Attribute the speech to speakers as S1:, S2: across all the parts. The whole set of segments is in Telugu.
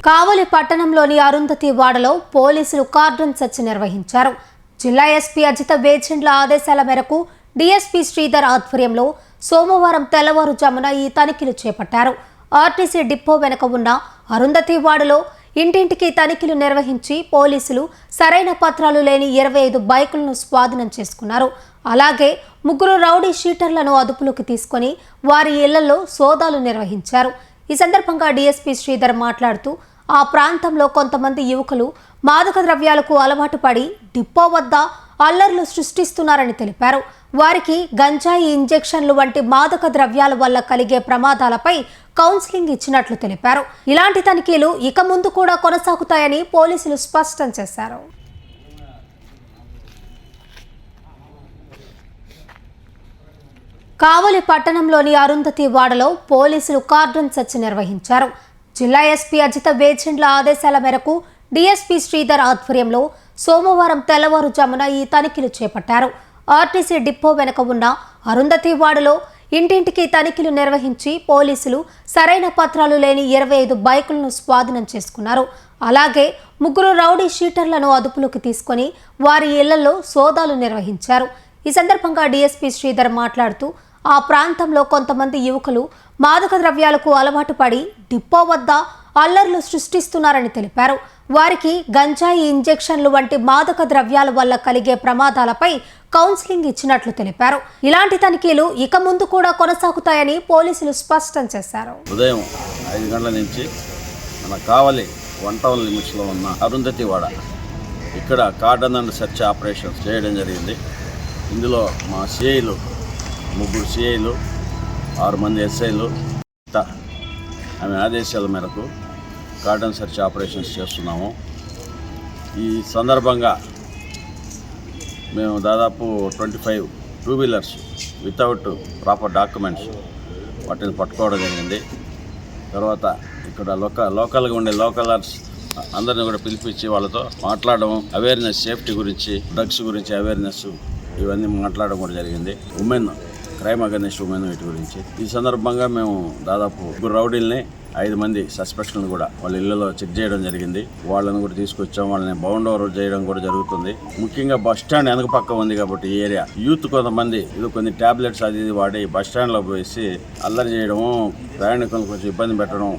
S1: కావలి పట్టణంలోని అరుంధతి వాడలో పోలీసులు కార్డన్ సెర్చ్ నిర్వహించారు. జిల్లా ఎస్పీ అజిత వేజెండ్ల ఆదేశాల మేరకు డీఎస్పీ శ్రీధర్ ఆధ్వర్యంలో సోమవారం తెల్లవారుజామున ఈ తనిఖీలు చేపట్టారు. ఆర్టీసీ డిపో వెనుక ఉన్న అరుంధతి వాడలో ఇంటింటికి తనిఖీలు నిర్వహించి పోలీసులు సరైన పత్రాలు లేని 25 బైకులను స్వాధీనం చేసుకున్నారు. అలాగే 3 రౌడీ షీటర్లను అదుపులోకి తీసుకుని వారి ఇళ్లలో సోదాలు నిర్వహించారు. ఈ సందర్భంగా డీఎస్పీ శ్రీధర్ మాట్లాడుతూ ఆ ప్రాంతంలో కొంతమంది యువకులు మాదక ద్రవ్యాలకు అలవాటు పడి డిపో వద్ద అల్లర్లు సృష్టిస్తున్నారని తెలిపారు. వారికి గంజాయి ఇంజెక్షన్లు వంటి మాదక ద్రవ్యాల వల్ల కలిగే ప్రమాదాలపై కౌన్సిలింగ్ ఇచ్చినట్లు తెలిపారు. ఇలాంటి తనిఖీలు ఇక ముందు కూడా కొనసాగుతాయని పోలీసులు స్పష్టం చేశారు. కావలి పట్టణంలోని అరుంధతి వాడలో పోలీసులు కార్డన్ సెర్చ్ నిర్వహించారు. జిల్లా ఎస్పీ అజిత వేజెండ్ల ఆదేశాల మేరకు డీఎస్పీ శ్రీధర్ ఆధ్వర్యంలో సోమవారం తెల్లవారుజామున ఈ తనిఖీలు చేపట్టారు. ఆర్టీసీ డిపో వెనుక ఉన్న అరుంధతి వాడలో ఇంటింటికి తనిఖీలు నిర్వహించి పోలీసులు సరైన పత్రాలు లేని 25 బైకులను స్వాధీనం చేసుకున్నారు. అలాగే 3 రౌడీ షీటర్లను అదుపులోకి తీసుకుని వారి ఇళ్లలో సోదాలు నిర్వహించారు. ఈ సందర్భంగా డీఎస్పీ శ్రీధర్ మాట్లాడుతూ ఆ ప్రాంతంలో కొంతమంది యువకులు మాదక ద్రవ్యాలకు అలవాటు పడి డిపో వద్ద అల్లర్లు సృష్టిస్తున్నారని తెలిపారు. వారికి గంజాయి ఇంజెక్షన్లు వంటి మాదక ద్రవ్యాల వల్ల కలిగే ప్రమాదాలపై కౌన్సిలింగ్ ఇచ్చినట్లు తెలిపారు. ఇలాంటి తనిఖీలు ఇక ముందు కూడా కొనసాగుతాయని పోలీసులు స్పష్టం చేశారు.
S2: ఉదయం 5 గంటల నుంచి మన కావలి 1 టౌన్ లిమిట్స్లో ఉన్న అరుంధతి వాడ ఇక్కడ కార్డన్ అండ్ సెర్చ్ ఆపరేషన్స్ చేయడం జరిగింది. ఇందులో మా సిఐలు 3 సిఐలు 6 మంది ఎస్ఐలు ఆమె ఆదేశాల మేరకు కార్డన్ సెర్చ్ ఆపరేషన్స్ చేస్తున్నాము. ఈ సందర్భంగా మేము దాదాపు 25 2 వీలర్స్ వితౌట్ ప్రాపర్ డాక్యుమెంట్స్ వాటిని పట్టుకోవడం జరిగింది. తర్వాత ఇక్కడ లోకల్గా ఉండే లోకలర్స్ అందరిని కూడా పిలిపించి వాళ్ళతో మాట్లాడడం, అవేర్నెస్, సేఫ్టీ గురించి, డ్రగ్స్ గురించి అవేర్నెస్ ఇవన్నీ మాట్లాడడం కూడా జరిగింది. ఉమెన్ క్రైమ్ అగైనెస్ట్ ఉమెన్ వీటి గురించి. ఈ సందర్భంగా మేము దాదాపు 3 రౌడీల్ని 5 మంది సస్పెక్ట్లను కూడా వాళ్ళ ఇళ్లలో చెక్ చేయడం జరిగింది. వాళ్ళని కూడా తీసుకొచ్చాం. వాళ్ళని బౌండ్ ఓవర్ చేయడం కూడా జరుగుతుంది. ముఖ్యంగా బస్ స్టాండ్ వెనక పక్క ఉంది కాబట్టి ఈ ఏరియా యూత్ కొంతమంది కొన్ని టాబ్లెట్స్ అది వాడి బస్ స్టాండ్లో పోసి అల్లరి చేయడము, ప్రయాణికులను కొంచెం ఇబ్బంది పెట్టడం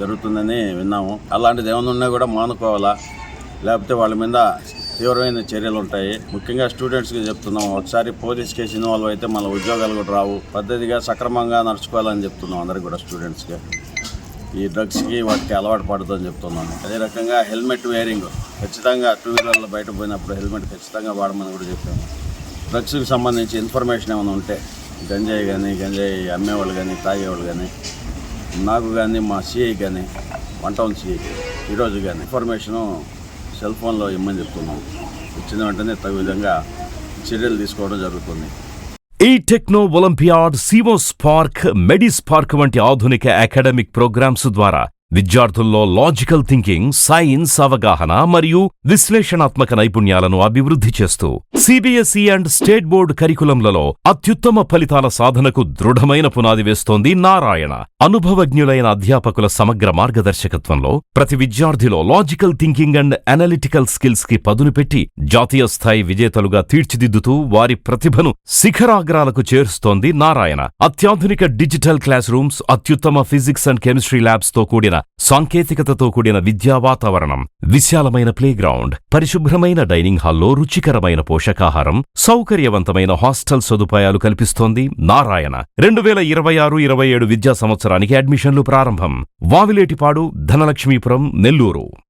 S2: జరుగుతుందని విన్నాము. అలాంటిది ఏమైనా ఉన్నా కూడా మానుకోవాలా, లేకపోతే వాళ్ళ మీద తీవ్రమైన చర్యలు ఉంటాయి. ముఖ్యంగా స్టూడెంట్స్కి చెప్తున్నాం, ఒకసారి పోలీస్ కేసు ఇన్వాల్వ్ అయితే మన ఉద్యోగాలు కూడా రావు. పద్ధతిగా సక్రమంగా నడుచుకోవాలని చెప్తున్నాం అందరికి కూడా, స్టూడెంట్స్కి. ఈ డ్రగ్స్కి వాటికి అలవాటు పడుతుందని చెప్తున్నాము. అదే రకంగా హెల్మెట్ వేరింగ్ ఖచ్చితంగా 2 వీలర్లో బయట పోయినప్పుడు హెల్మెట్ ఖచ్చితంగా వాడమని కూడా చెప్పాము. డ్రగ్స్కి సంబంధించి ఇన్ఫర్మేషన్ ఏమైనా ఉంటే గంజాయి అమ్మేవాళ్ళు కానీ తాగేవాళ్ళు కానీ నాకు కానీ మా సిఐ కానీ 1 టౌన్ సిఐ ఈరోజు కానీ ఇన్ఫర్మేషను సెల్ ఫోన్లో ఇమ్మని చెప్తున్నాం. ఇచ్చిన వెంటనే తగు విధంగా చర్యలు తీసుకోవడం జరుగుతుంది.
S3: ఈ టెక్నో ఒలింపియాడ్, సివో స్పార్క్, మెడి స్పార్క్ వంటి ఆధునిక అకాడమిక్ ప్రోగ్రామ్స్ ద్వారా విద్యార్థుల్లో లాజికల్ థింకింగ్, సైన్స్ అవగాహన మరియు విశ్లేషణాత్మక నైపుణ్యాలను అభివృద్ధి చేస్తూ సిబిఎస్ఈ అండ్ స్టేట్ బోర్డు కరికులంలలో అత్యుత్తమ ఫలితాల సాధనకు దృఢమైన పునాది వేస్తోంది నారాయణ. అనుభవజ్ఞులైన అధ్యాపకుల సమగ్ర మార్గదర్శకత్వంలో ప్రతి విద్యార్థిలో logical thinking and analytical skills కి పదును పెట్టి జాతీయ స్థాయి విజేతలుగా తీర్చిదిద్దుతూ వారి ప్రతిభను శిఖరాగ్రాలకు చేరుస్తోంది నారాయణ. అత్యాధునిక డిజిటల్ క్లాస్ రూమ్స్, అత్యుత్తమ ఫిజిక్స్ అండ్ కెమిస్ట్రీ ల్యాబ్స్ తో కూడిన సాంకేతికతతో కూడిన విద్యా వాతావరణం, విశాలమైన ప్లేగ్రౌండ్, పరిశుభ్రమైన డైనింగ్ హాల్లో రుచికరమైన పోషకాహారం, సౌకర్యవంతమైన హాస్టల్ సదుపాయాలు కల్పిస్తోంది నారాయణ. 2026-27 విద్యా సంవత్సరానికి అడ్మిషన్లు ప్రారంభం. వావిలేటిపాడు, ధనలక్ష్మీపురం, నెల్లూరు.